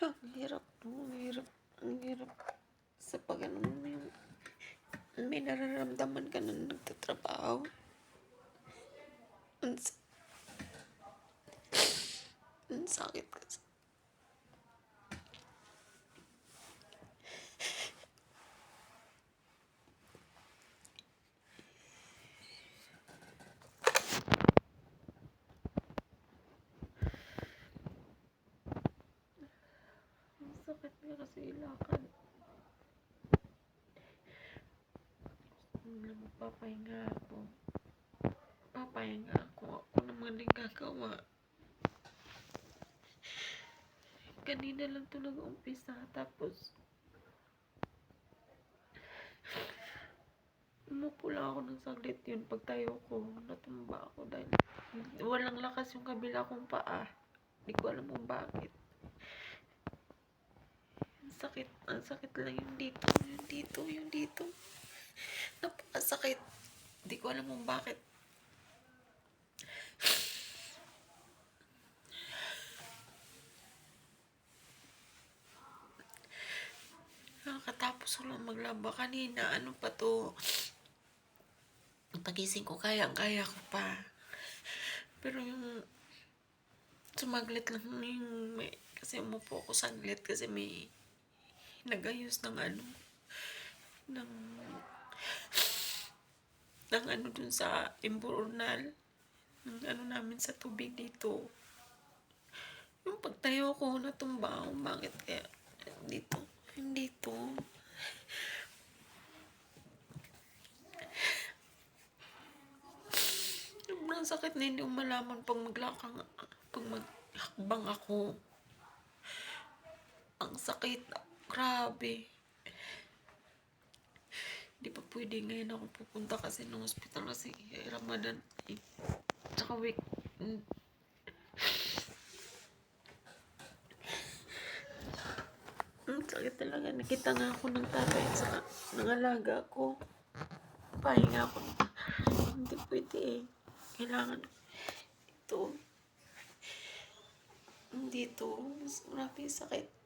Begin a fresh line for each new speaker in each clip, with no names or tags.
Ang hirap po, ang hirap. Ang hirap sa pag-ano mo yung may nararamdaman ka na nagtatrabaho. Ang, sa- ang sakit kasi. Ang sakit nga kasi ilakad. Magpapahinga ako. Papahinga ako. Ako naman din gagawa. Kanina lang ito nag-umpisa. Tapos, umupo lang ako ng saglit yun. Pagtayo ko, natumba ako dahil walang lakas yung kabila kong paa. Hindi ko alam kung bakit. Ang sakit lang yung dito, yung dito, yung dito. Napakasakit. Hindi ko alam kung bakit. Nakakatapos ko lang maglaba kanina. Ano pa to? Pagising ko, kaya ko pa. Pero yung sumaglit lang yung kasi umupo ako saglit kasi may nagayos ng ano ng ano dun sa imbornal ng ano namin sa tubig dito. Yung pagtayo ko, natumba ako. Bakit kaya? Dito. Sobrang sakit na hindi ko malaman pag maghakbang ako. Ang sakit. Grabe. Di pa pwede ngayon ako pupunta kasi ng hospital kasi Ramadan. Tsaka week. Ang sakit talaga. Nakita nga ako ng tatay sa ng alaga ko. Pahinga ako. Hindi pwede eh. Kailangan dito. Grabe sakit.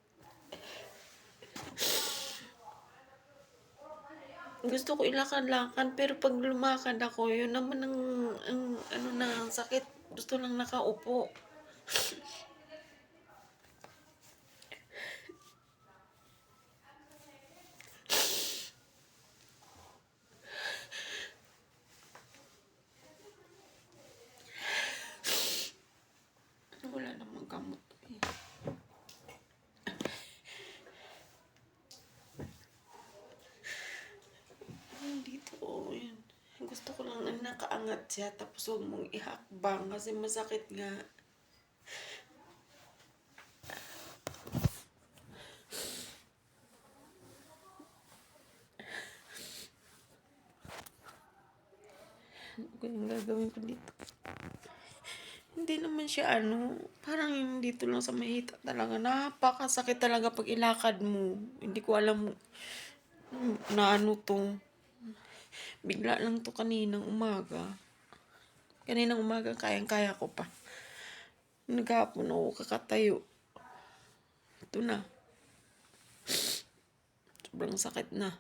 Gusto ko ilakad-lakad pero pag lumakad ako, yun naman ang ano na ang sakit. Gusto lang nakaupo. Wala namang gamot eh. Dito, yun. Gusto ko lang na nakaangat siya tapos huwag mong ihakbang kasi masakit nga. Ano ko yung gagawin ko dito? Hindi naman siya parang yung dito lang sa mahita talaga. Napakasakit talaga pag ilakad mo. Hindi ko alam na ano to. Bigla lang to kaninang umaga. Kaninang umaga kayang-kaya ko pa. Naghapon ako kakatayo. Ito na. Sobrang sakit na.